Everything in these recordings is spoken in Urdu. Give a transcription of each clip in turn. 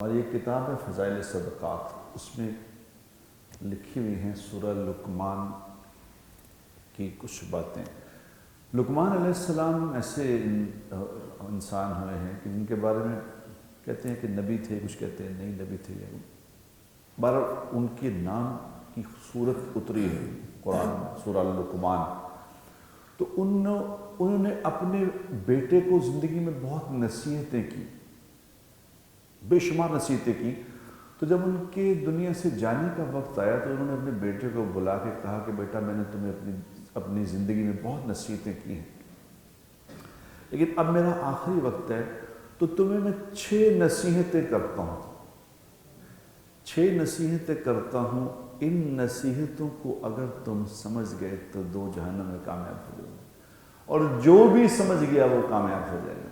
اور یہ کتاب ہے فضائل صدقات، اس میں لکھی ہوئی ہیں سورہ لقمان کی کچھ باتیں۔ لقمان علیہ السلام ایسے انسان ہوئے ہیں کہ جن کے بارے میں کہتے ہیں کہ نبی تھے، کچھ کہتے ہیں نہیں نبی تھے، بہرحال ان کے نام کی صورت اتری ہے قرآن میں، سورہ لقمان۔ تو انہوں نے اپنے بیٹے کو زندگی میں بہت نصیحتیں کی، بے شمار نصیحتیں کی۔ تو جب ان کے دنیا سے جانے کا وقت آیا تو انہوں نے اپنے بیٹے کو بلا کے کہا کہ بیٹا میں نے تمہیں اپنی زندگی میں بہت نصیحتیں کی ہیں، لیکن اب میرا آخری وقت ہے، تو تمہیں میں 6 نصیحتیں کرتا ہوں، 6 نصیحتیں کرتا ہوں۔ ان نصیحتوں کو اگر تم سمجھ گئے تو 2 جہنم میں کامیاب ہو جائے گے، اور جو بھی سمجھ گیا وہ کامیاب ہو جائے گا،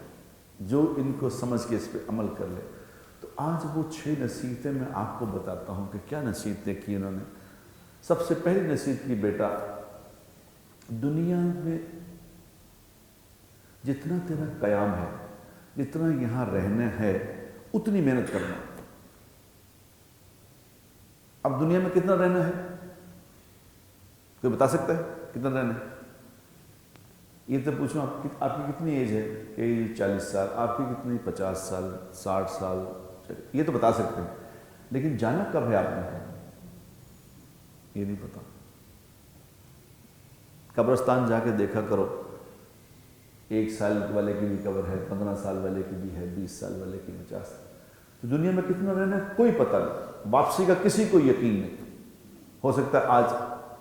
جو ان کو سمجھ کے اس پہ عمل کر لے۔ تو آج وہ 6 نصیحتیں میں آپ کو بتاتا ہوں کہ کیا نصیحتیں کی انہوں نے۔ سب سے پہلی نصیحت کی، بیٹا دنیا میں جتنا تیرا قیام ہے، جتنا یہاں رہنا ہے، اتنی محنت کرنا۔ اب دنیا میں کتنا رہنا ہے؟ کوئی بتا سکتا ہے کتنا رہنا ہے؟ یہ تو پوچھوں آپ کی کتنی ایج ہے؟ کہ 40 سال، آپ کی کتنی 50 سال، 60 سال، یہ تو بتا سکتے ہیں، لیکن جانا کب ہے آپ نے یہ نہیں پتا۔ قبرستان جا کے دیکھا کرو، 1 سال والے کی بھی قبر ہے، 15 سال والے کی بھی ہے، 20 سال والے کی 50 سال۔ تو دنیا میں کتنا رہنا ہے کوئی پتہ نہیں، واپسی کا کسی کو یقین نہیں۔ ہو سکتا ہے آج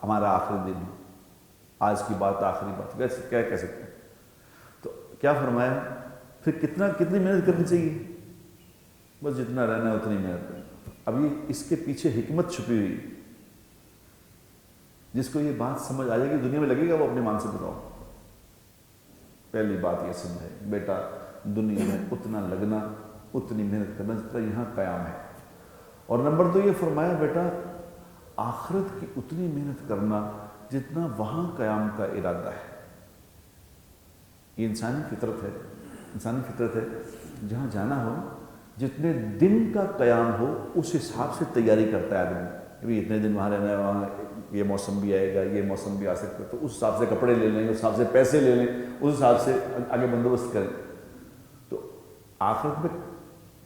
ہمارا آخری دن ہو، آج کی بات آخری بات، ویسے کیا کہہ سکتے ہیں۔ تو کیا فرمایا پھر کتنی محنت کرنی چاہیے؟ بس جتنا رہنا ہے اتنی محنت کرنا۔ اب یہ اس کے پیچھے حکمت چھپی ہوئی، جس کو یہ بات سمجھ آ جائے گی دنیا میں لگے گا وہ اپنے مان سے بتاؤ۔ پہلی بات یہ سمجھے، بیٹا دنیا میں اتنا لگنا، اتنی محنت کرنا جتنا یہاں قیام ہے۔ اور نمبر 2 یہ فرمایا، بیٹا آخرت کی اتنی محنت کرنا جتنا وہاں قیام کا ارادہ ہے۔ یہ انسانی فطرت ہے، انسانی فطرت ہے، جہاں جانا ہو جتنے دن کا قیام ہو اس حساب سے تیاری کرتا ہے آدمی، ابھی اتنے دن وہاں رہنا ہے، وہاں یہ موسم بھی آئے گا، یہ موسم بھی آ سکتا ہے، تو اس حساب سے کپڑے لے لیں، اس حساب سے پیسے لے لیں، اس حساب سے آگے بندوبست کریں۔ تو آخرت میں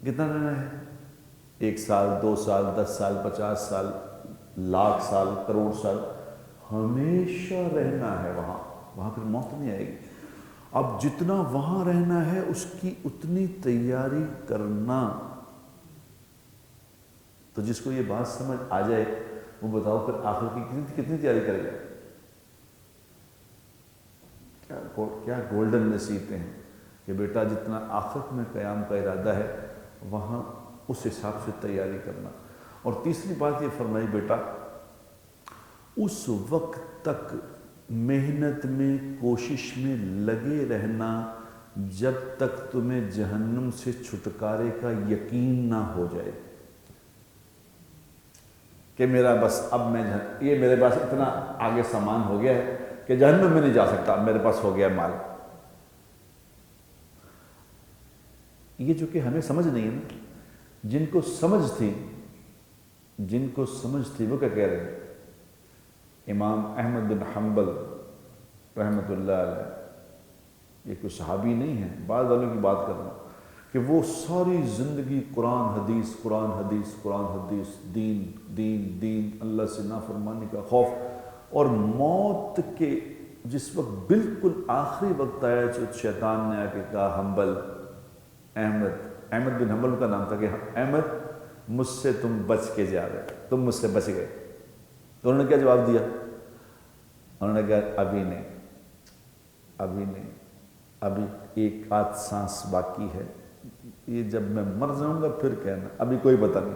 کتنا رہنا ہے؟ 1 سال، 2 سال، 10 سال، 50 سال، لاکھ سال، کروڑ سال، ہمیشہ رہنا ہے وہاں پھر موت نہیں آئے گی۔ اب جتنا وہاں رہنا ہے اس کی اتنی تیاری کرنا۔ تو جس کو یہ بات سمجھ آ جائے وہ بتاؤ پھر آخر کی کتنی تیاری کرے گا۔ کیا گولڈن نصیحتیں ہیں کہ بیٹا جتنا آخرت میں قیام کا ارادہ ہے وہاں اس حساب سے تیاری کرنا۔ اور تیسری بات یہ فرمائی، بیٹا اس وقت تک محنت میں، کوشش میں لگے رہنا جب تک تمہیں جہنم سے چھٹکارے کا یقین نہ ہو جائے کہ میرا بس اب یہ میرے پاس اتنا آگے سامان ہو گیا ہے کہ جہنم میں نہیں جا سکتا، اب میرے پاس ہو گیا مال۔ یہ جو کہ ہمیں سمجھ نہیں ہے نا، جن کو سمجھ تھی وہ کیا کہہ رہے ہیں؟ امام احمد بن حنبل رحمۃ اللہ علیہ، یہ کوئی صحابی نہیں ہے، بعض والوں کی بات کر رہا ہوں، کہ وہ ساری زندگی قرآن حدیث، قرآن حدیث، قرآن حدیث، دین دین دین، اللہ سے نافرمانی کا خوف، اور موت کے جس وقت بالکل آخری وقت آیا تو شیطان نے آ کے کہا، حنبل، احمد بن حنبل کا نام تھا، کہ احمد مجھ سے تم بچ کے جا رہے، تم مجھ سے بچ گئے۔ تو انہوں نے کیا جواب دیا؟ انہوں نے کہا ابھی نہیں، ابھی 1 آدھ سانس باقی ہے، یہ جب میں مر جاؤں گا پھر کہنا، ابھی کوئی پتہ نہیں۔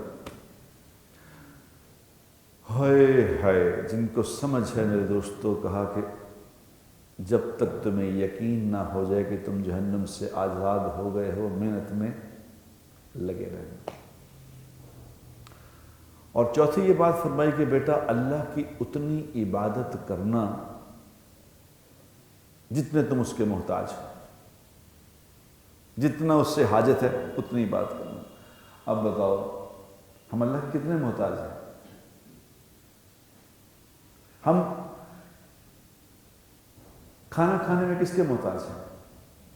ہائے جن کو سمجھ ہے میرے دوستوں، کہا کہ جب تک تمہیں یقین نہ ہو جائے کہ تم جہنم سے آزاد ہو گئے ہو، محنت میں لگے رہنا۔ اور چوتھی یہ بات فرمائی کہ بیٹا اللہ کی اتنی عبادت کرنا جتنے تم اس کے محتاج ہو، جتنا اس سے حاجت ہے اتنی بات کرنا۔ اب بتاؤ ہم اللہ کے کتنے محتاج ہیں؟ ہم کھانا کھانے میں کس کے محتاج ہیں؟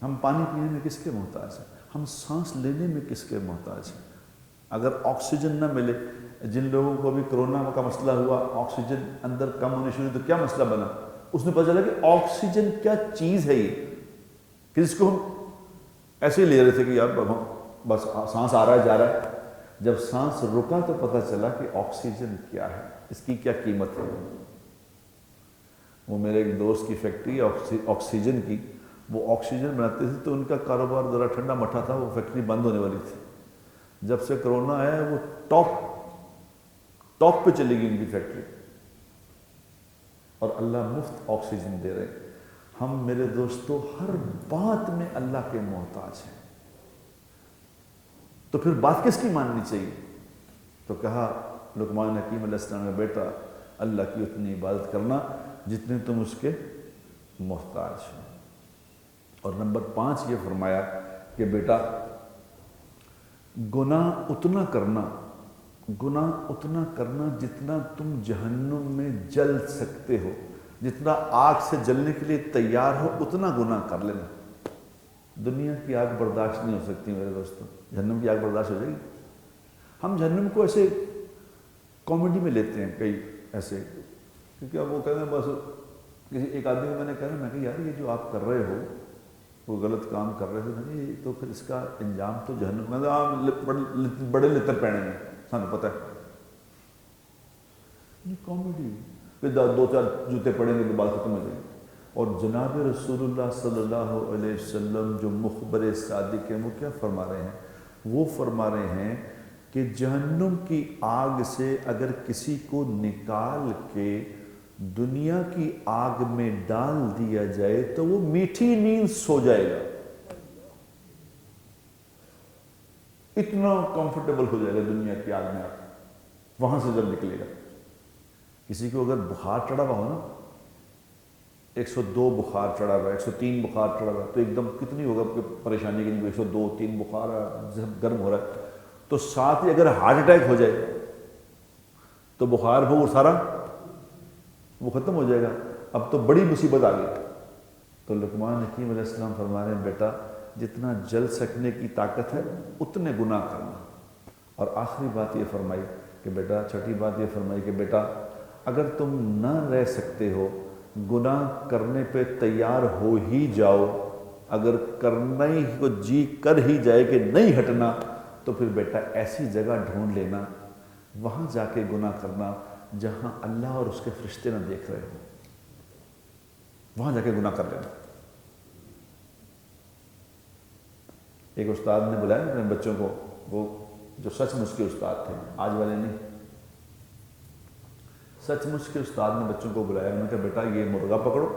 ہم پانی پینے میں کس کے محتاج ہیں؟ ہم سانس لینے میں کس کے محتاج ہیں؟ اگر آکسیجن نہ ملے، جن لوگوں کو بھی کرونا کا مسئلہ ہوا، آکسیجن اندر کم ہونے شروع تو کیا مسئلہ بنا؟ اس نے پتہ چلا کہ آکسیجن کیا چیز ہے یہ، کہ جس کو ہم ایسے ہی لے رہے تھے کہ یار بس سانس آ رہا ہے جا رہا ہے، جب سانس رکا تو پتہ چلا کہ آکسیجن کیا ہے، اس کی کیا قیمت ہے۔ وہ میرے ایک دوست کی فیکٹری آکسیجن کی، وہ آکسیجن بناتے تھے تو ان کا کاروبار ذرا ٹھنڈا مٹھا تھا، وہ فیکٹری بند ہونے والی تھی۔ جب سے کرونا آیا وہ ٹاپ پہ چلی گئی ان کی فیکٹری، اور اللہ مفت آکسیجن دے رہے ہیں۔ ہم میرے دوستو ہر بات میں اللہ کے محتاج ہیں، تو پھر بات کس کی ماننی چاہیے؟ تو کہا لقمان حکیم علیہ السلام نے، بیٹا اللہ کی اتنی عبادت کرنا جتنے تم اس کے محتاج ہو۔ اور نمبر 5 یہ فرمایا کہ بیٹا گناہ اتنا کرنا جتنا تم جہنم میں جل سکتے ہو، جتنا آگ سے جلنے کے لیے تیار ہو اتنا گناہ کر لینا۔ دنیا کی آگ برداشت نہیں ہو سکتی میرے دوستوں، جہنم کی آگ برداشت ہو جائے گی؟ ہم جہنم کو ایسے کامیڈی میں لیتے ہیں کئی ایسے، کیونکہ اب وہ کہتے ہیں بس کسی ایک آدمی کو میں نے کہا کہ یار یہ جو آپ کر رہے ہو وہ غلط کام کر رہے ہو، تو پھر اس کا انجام تو جہنم میں، آپ بڑے لتر پہنے ہیں سانو پتہ ہے، یہ کامیڈی، پھر 2-4 جوتے پڑیں گے تو بات ختم ہو جائے گی۔ اور جناب رسول اللہ صلی اللہ علیہ وسلم جو مخبر صادق ہیں وہ کیا فرما رہے ہیں؟ وہ فرما رہے ہیں کہ جہنم کی آگ سے اگر کسی کو نکال کے دنیا کی آگ میں ڈال دیا جائے تو وہ میٹھی نیند سو جائے گا، اتنا کمفرٹیبل ہو جائے گا دنیا کی آگ میں، وہاں سے جب نکلے گا۔ کسی کو اگر بخار چڑھا ہوا ہو نا، 102 بخار چڑھا ہوا ہے، 103 بخار چڑھا ہوا ہے، تو ایک دم کتنی ہوگا پریشانی کی، 102 3 بخار جب گرم ہو رہا ہے، تو ساتھ ہی اگر ہارٹ اٹیک ہو جائے تو بخار وہ سارا وہ ختم ہو جائے گا، اب تو بڑی مصیبت آ گئی۔ تو لقمان حکیم علیہ السلام فرما رہے ہیں بیٹا جتنا جل سکنے کی طاقت ہے اتنے گناہ کرنا۔ اور آخری بات یہ فرمائی کہ بیٹا، چھٹی بات یہ فرمائی کہ بیٹا اگر تم نہ رہ سکتے ہو، گناہ کرنے پہ تیار ہو ہی جاؤ، اگر کرنے کو جی کر ہی جائے کہ نہیں ہٹنا، تو پھر بیٹا ایسی جگہ ڈھونڈ لینا، وہاں جا کے گناہ کرنا جہاں اللہ اور اس کے فرشتے نہ دیکھ رہے ہوں، وہاں جا کے گناہ کر لینا۔ ایک استاد نے بلایا اپنے بچوں کو، وہ جو سچ مچ کے استاد تھے، آج والے نہیں، سچ مچ کے استاد نے بچوں کو بلایا، انہوں نے کہا بیٹا یہ مرغا پکڑو،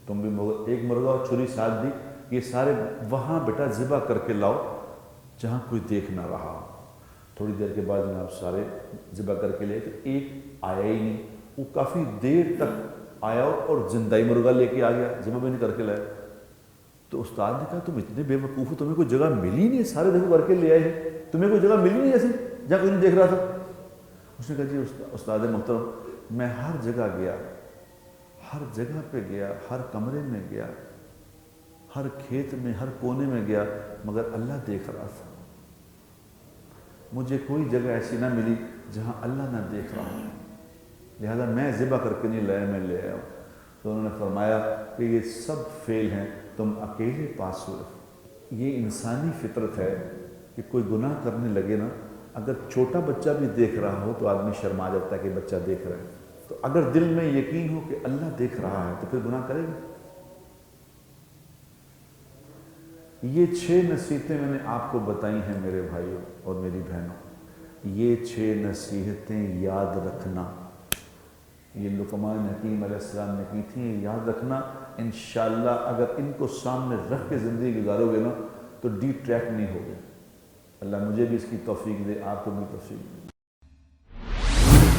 تم بھی ایک مرغا اور چھری ساتھ دی، یہ سارے وہاں بیٹا ذبح کر کے لاؤ جہاں کوئی دیکھ نہ رہا ہو۔ تھوڑی دیر کے بعد جناب سارے ذبح کر کے لے، تو ایک آیا ہی نہیں، وہ کافی دیر تک آیا اور زندہ ہی مرغا لے کے آ گیا، ذبح بھی نہیں کر کے لایا۔ تو استاد نے کہا تم اتنے بے وقوف ہو، تمہیں کوئی جگہ ملی نہیں، سارے ذبح کر کے لے آئے ہیں، تمہیں کوئی جگہ ملی نہیں ایسی جہاں کوئی نہیں دیکھ رہا تھا؟ اس نے کہا جی استاد محترم میں ہر جگہ گیا، ہر جگہ پہ گیا، ہر کمرے میں گیا، ہر کھیت میں، ہر کونے میں گیا، مگر اللہ دیکھ رہا تھا، مجھے کوئی جگہ ایسی نہ ملی جہاں اللہ نہ دیکھ رہا ہوں، لہذا میں ذبح کر کے نہیں لایا، میں لے آیا ہوں۔ تو انہوں نے فرمایا کہ یہ سب فیل ہیں، تم اکیلے پاس ہوئے۔ یہ انسانی فطرت ہے کہ کوئی گناہ کرنے لگے نا، اگر چھوٹا بچہ بھی دیکھ رہا ہو تو آدمی شرما جاتا ہے کہ بچہ دیکھ رہا ہے، تو اگر دل میں یقین ہو کہ اللہ دیکھ رہا ہے تو پھر گناہ کرے گا۔ یہ 6 نصیحتیں میں نے آپ کو بتائی ہیں میرے بھائیوں اور میری بہنوں، یہ 6 نصیحتیں یاد رکھنا، یہ لقمان حکیم علیہ السلام نے کی تھیں، یہ یاد رکھنا۔ انشاءاللہ اگر ان کو سامنے رکھ کے زندگی گزارو گے نا تو ڈی ٹریک نہیں ہوگے۔ اللہ مجھے بھی اس کی توفیق دے، آپ کو بھی توفیق دے۔